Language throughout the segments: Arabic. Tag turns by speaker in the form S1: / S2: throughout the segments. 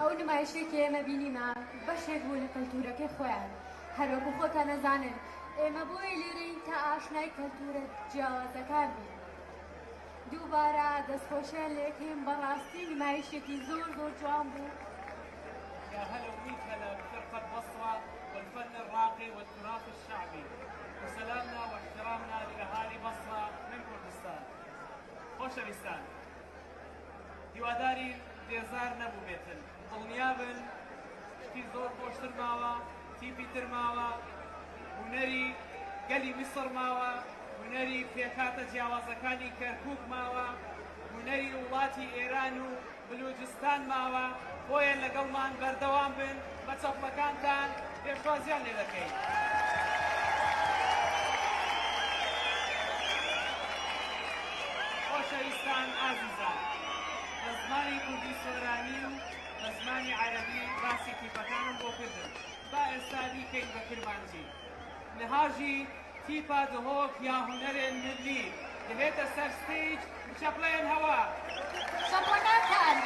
S1: ئەو نمایشێکی ئێمە بینیمە بەشێک بوو لە کەلتورەکەی خۆیان هەروەکو خۆتان نەزانن ئێمە بۆی لێرەین تا ئاشنای کەلتورە جیاوازەکان بین. دووبارە دەستخۆشیان لە یەکەین بەڕاستی نمایشێکی زۆر زۆر جوان بوو.
S2: يا هلا وميت هلا بفرقة بصرة والفن الراقي والتراث الشعبي، وسلامنا واحترامنا لأهالي بصرة من كردستان. خۆشەویستان، هیواداری بێزار نەبوو بێتن، دڵنیابن شتی زۆر خۆشتر ماوە، تیپی تر ماوە، هونەری گەلی میسر ماوە، هونەری پێکاتە جیاوازەکانی کەرکووک ماوە، هونەری وڵاتی ئێران و بلوچستان ماوە. بۆیە لەگەڵمان بەردەوام بن، بە چەپڵەکانتان پێشوازیان لێ دەکەین. خۆشەویستان ئازیزان، بە زمانی کوردی سۆرانی و بە زمانی عەرەبی باسی تیپەکانم بۆ کردن. با ئێستا بیکەین بە کرمانجی. نهاژی تیپا دهۆک یا هونەرێن ملی دەبێتە سەر ستیج، چەپڵێن هەوا.
S1: چەپڵەکانتان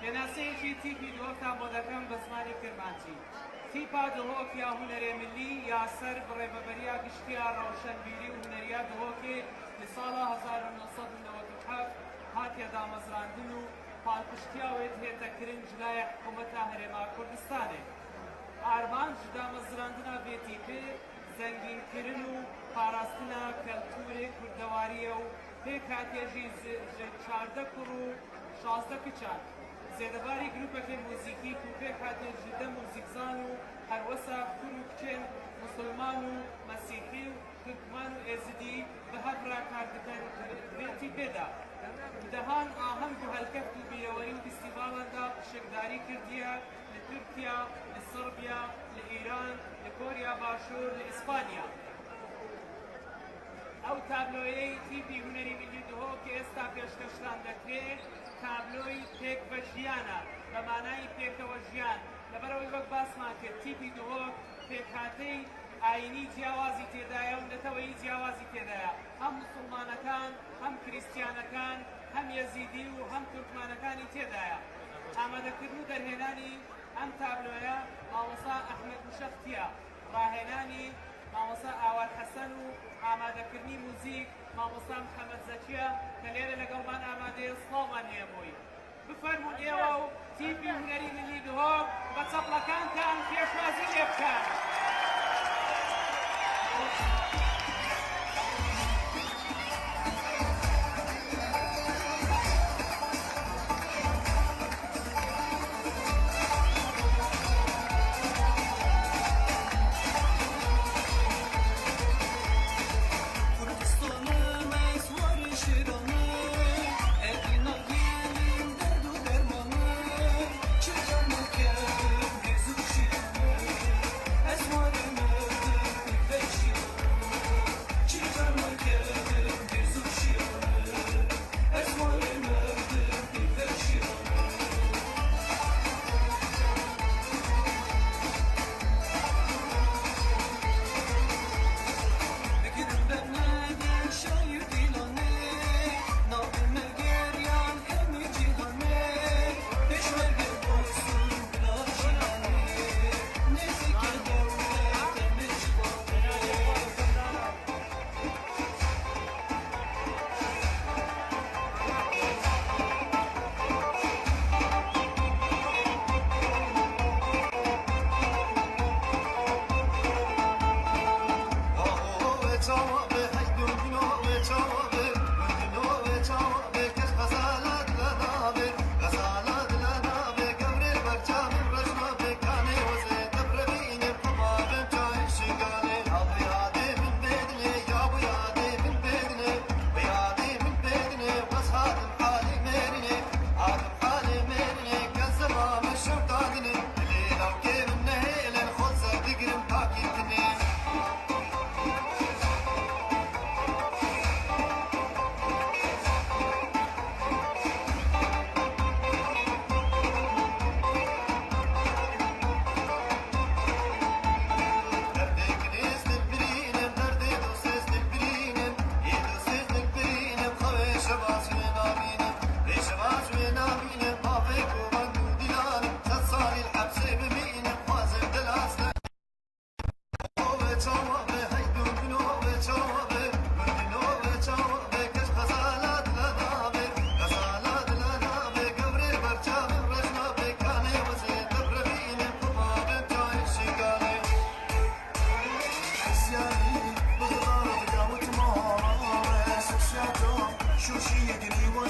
S2: پێناسەیەکی تیپی دهۆکتان بۆ دەکەم بە زمانی کرمانجی. تیپا دهۆک یا هونەرێ ملی یا سەر بڕێبەبەریە گشتیا ڕەوشەنبیری و هونەریە دهۆکێ لە ساڵا 1997 هاتیە دامەزراندن و پاڵپشتیاوێت هێتە کرنج لای حکوومەتە هەرێما کوردستانێ. ئارمانج دامەزراندنە بێتیپێ زەنگینکردن و پاراستنە کەلتورێ کوردەواریە و پێ کاتێژی 14 کوڕ و 16 کچان. زێدەباری گروپەکەی موزیکی و پێ کاتێژی دە موزیکزان و هەروەسا کوور و کچێن مسلمان و مەسیحی و تورکمان و ئێزیدی بە هەبرا کاردەکەنێتی پێدا. دەهان ئاهەنگ و هەلکەفت و بیرەوەری و فیستیڤالاندا پشکداری کردیە لە تورکیا، لە سەربیا، لە ئیران، لە کۆریا باشوور، لە ئیسپانیا. ئەو تابلۆیەی تیپی هونەری ملی دهۆک کە ئێستا پێشکەشتان دەکرێت تابلۆی پێک بە ژیانە، بە مانای پێکەوە ژیان. لەبەرەوەی وەک باسمان کرد تیپی دهۆک پێکهاتەی ئاینی جیاوازی تێدایە و نەتەوەیی جیاوازی تێدایە. هەم موسڵمانەکان، هەم کریستیانەکان، هەم یەزیدی و هەم تورکمانەکانی تێدایە. ئامادەکردن و دەرهێنانی ئەم تابلۆیە مامۆستا ئەحمەد موشەفتیە، ڕاهێنانی مامۆستا ئاوات حەسەن و ئامادەکردنی موزیک مامۆستا محەممەد زەکیە کە لێرە لەگەڵمان ئامادەیە سڵاومان هەیە بۆی. بفەرمون ئێوە و تیپی هونەری ملی دهۆک بە چەپڵەکانتان پێشوازی لێ بکەن.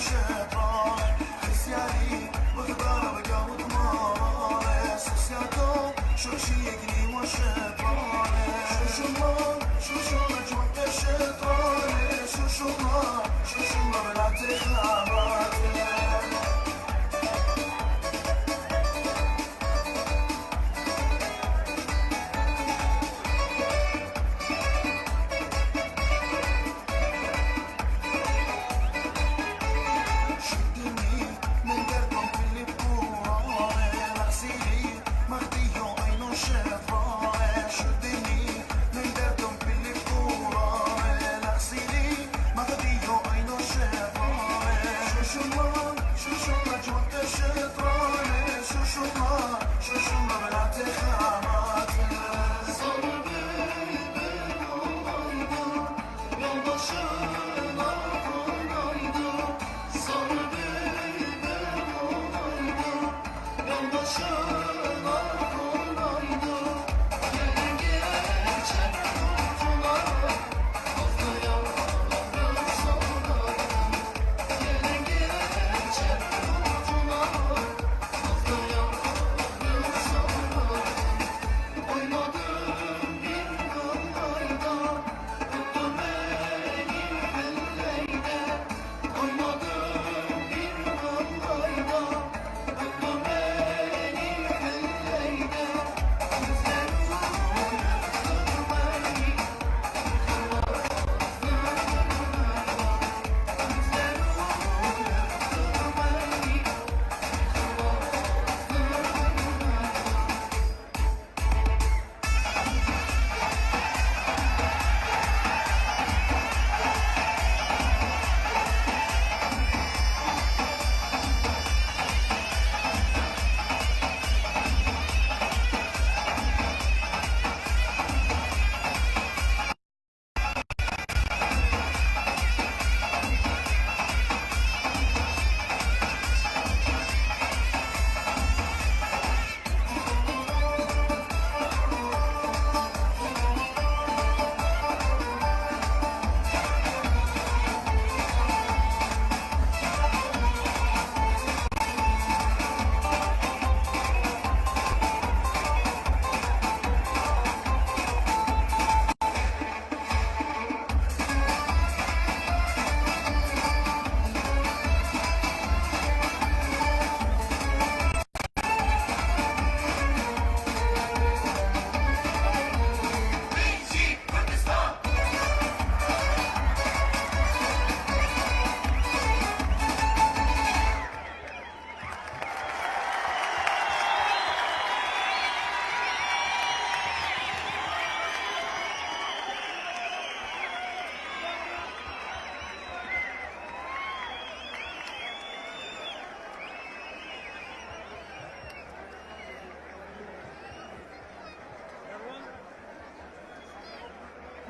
S3: وشيطان خسياني وغدارة بقى وضمانة سوسياتو شو شيقني وشيطان شو ما جوعت الشيطان شو ما بلا تخابات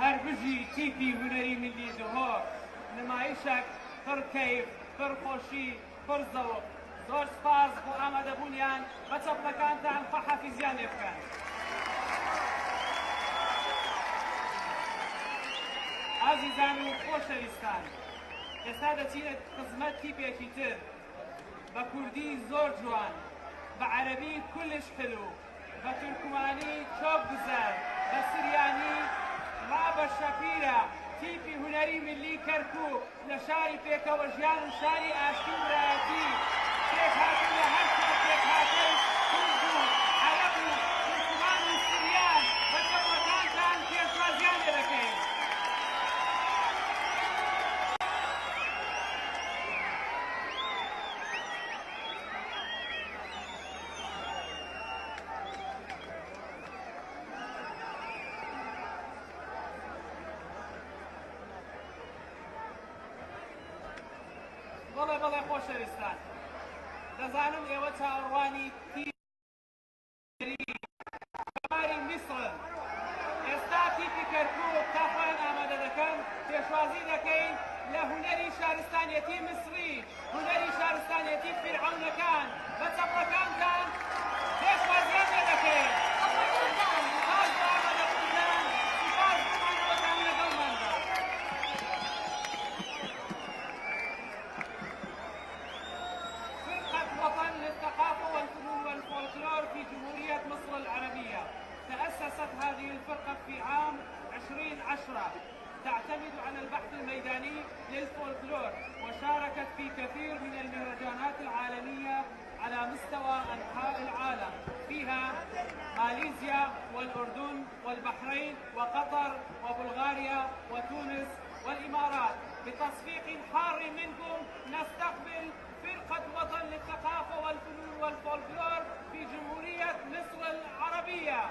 S2: هەربژی تیپی هونەری ملی دهۆک نمایشێک پڕ کەیف پڕ خۆشی پڕ زەوق زۆر سپاس بۆ ئامادەبوونیان بە چەپڵەکانتان خۆحافیزیان لێ بکەن. ئازیزان و خۆشەویستان، ئێستا دەچینە خزمەت تیپێکی تر بە کوردی زۆر جوان، بە عەرەبی کولش حلو، بە تورکمانی چۆپ گوزەر، بە سریانی رابە شەپیرە، تیپی هونەری ملی کەرکووک لە شاری پێکەوە ژیان و شاری ئاشتی و برایەتی پێکهاتن لە هەر شار پێکهاتن کورد و عەرەب و تورکمان و سریان بە چەپڵەکانتان پێشوازیان لێ دەکەین. بەڵێ خۆشەویستان، دەزانم ئێوە چاوەڕوانی تیپی میسرن. ئێستا تیپی کەرکووک تا خۆیان ئامادە دەکەن پێشوازی دەکەین لە هونەری شارستانیەتی میسری، هونەری شارستانیەتی فیرعەونەکان بە چەپڵەکانتان پێشوازیان لێ دەکەین. سپاس بۆ ئامادەبوونتان، سپاس بۆمانەوەتان لەگەڵماندا. الكثير من المهرجانات العالمية على مستوى أنحاء العالم، فيها ماليزيا والأردن والبحرين وقطر وبلغاريا وتونس والإمارات. بتصفيق حار منكم نستقبل فرقة وطن للثقافة والفنون والفولكلور في جمهورية مصر العربية.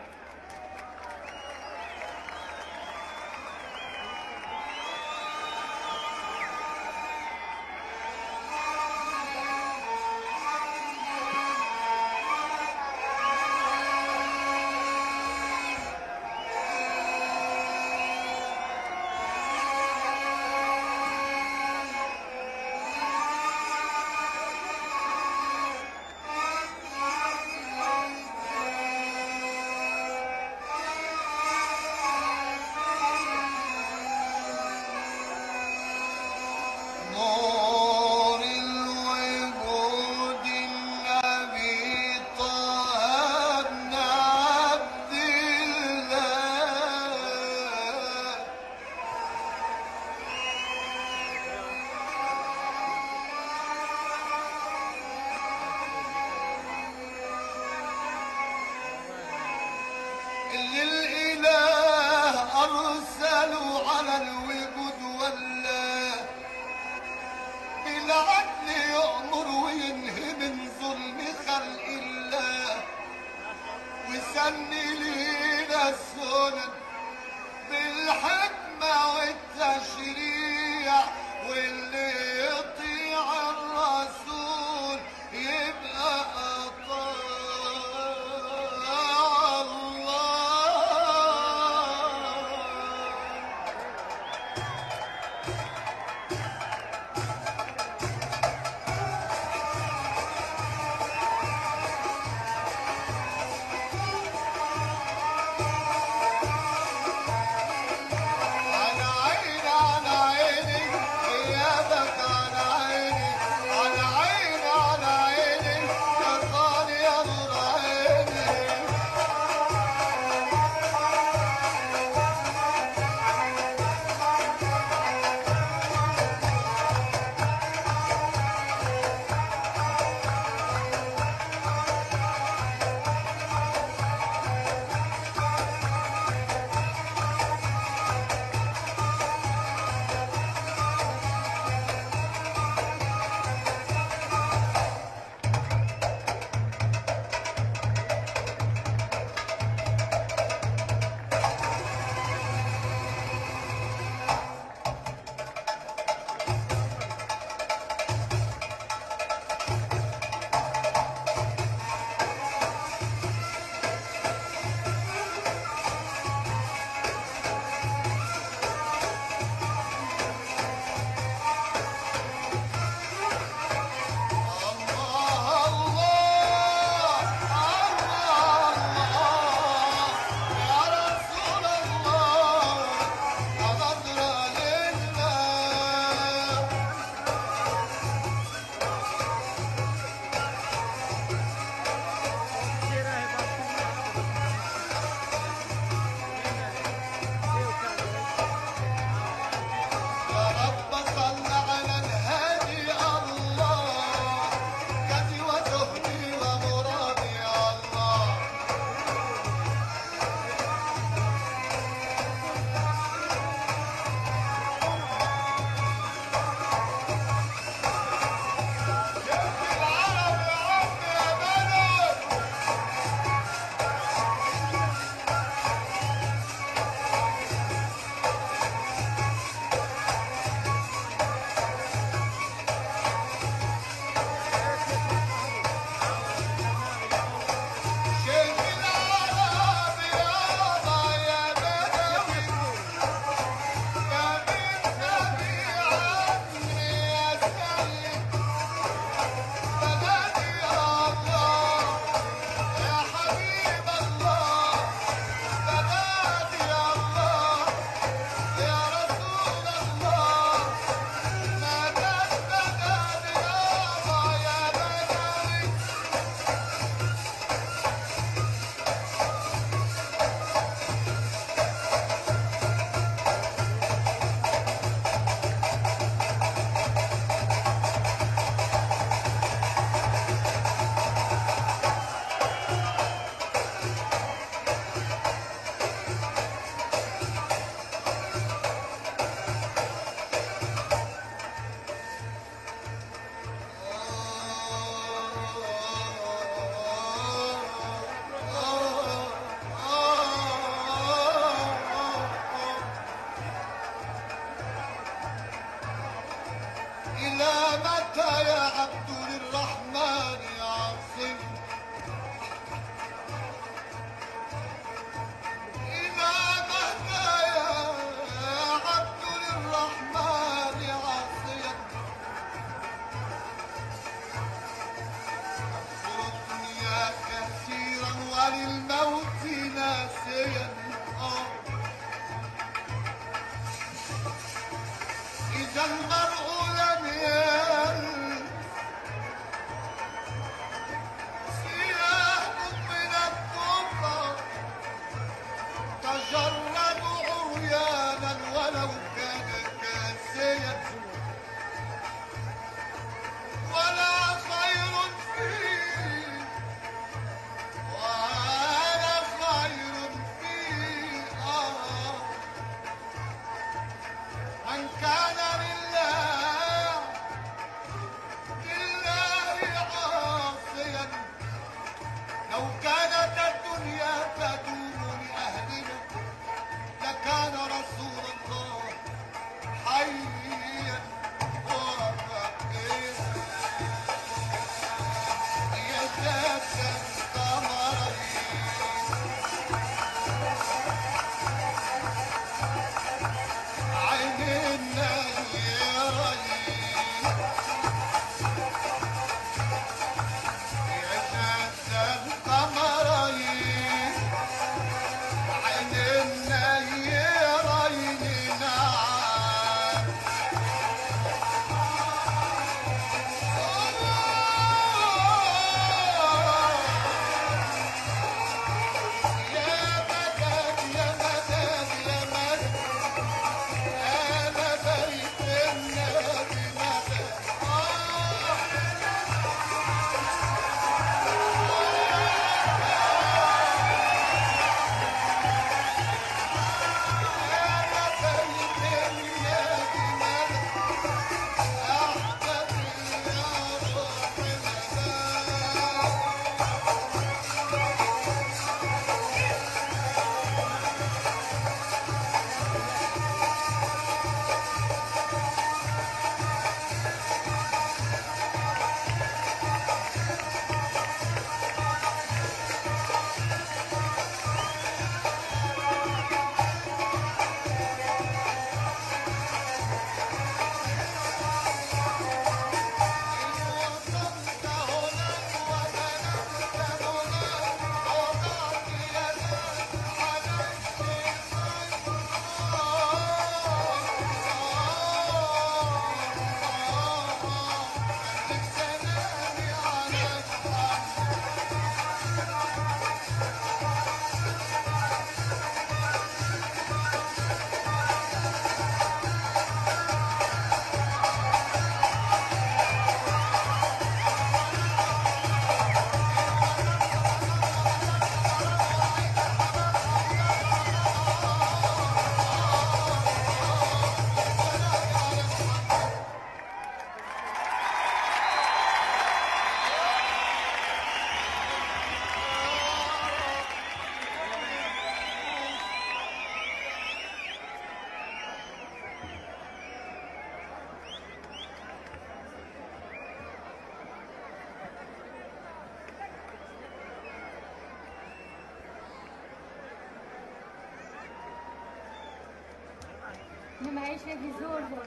S1: نمایشێکی زۆر زۆر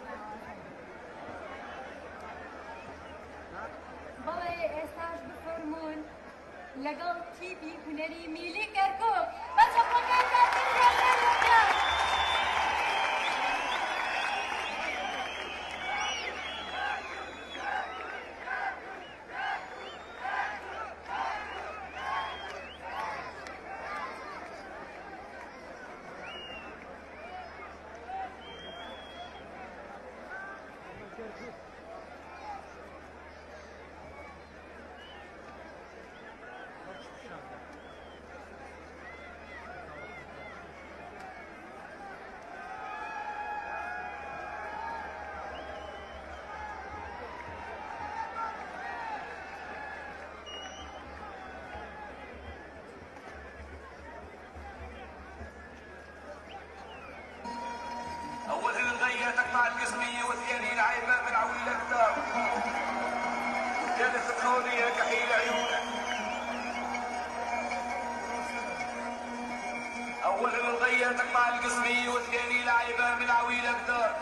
S1: بەڵێ ئێستاش بفەرمونون لەگەڵ تیپی هونەری میلی کەرکووک
S3: أول الغية تقطع القسمية والثاني العيبة من عويل أكثر الثالث الخولية كحيل عيونك أول الغية تقطع القسمية والثاني العيبة من عويل أكثر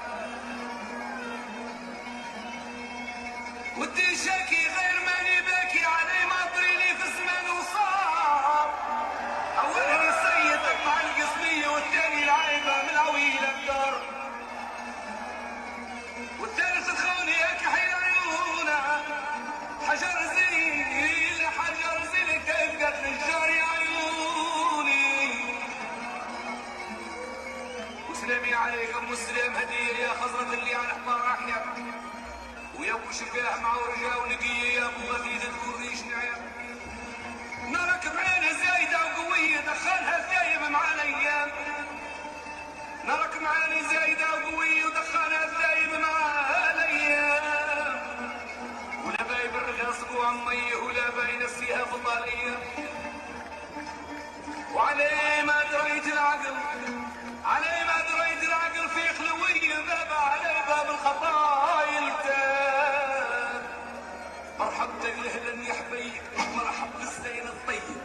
S3: ودي شاكي غير ماني باكي علي مطري لي في زمان وصار أول السيد تقطع القسمية والثاني العيبة من عويل أكثر والثالث تخوني كحيل عيونا حجر زين كيف قتل الجار يا عيوني وسلامي عليكم مسلم هدير يا خزرة اللي على حمار احيا ويا ابو شفاه مع ورجا ونقيه يا ابو غثيث الكوريش نعم نارك بعينها زايده وقويه دخلها ثايب مع الايام نارك معاني زايده وقويه ودخلها ثايب مع الايام ولا باي بالرغاص وعميه ولا باي نسيها فضاليه وعلي ما دريت العقل في خلويه باب علي باب الخطايا التام مرحبتك لهلا يا حبيب مرحب بالزين الطيب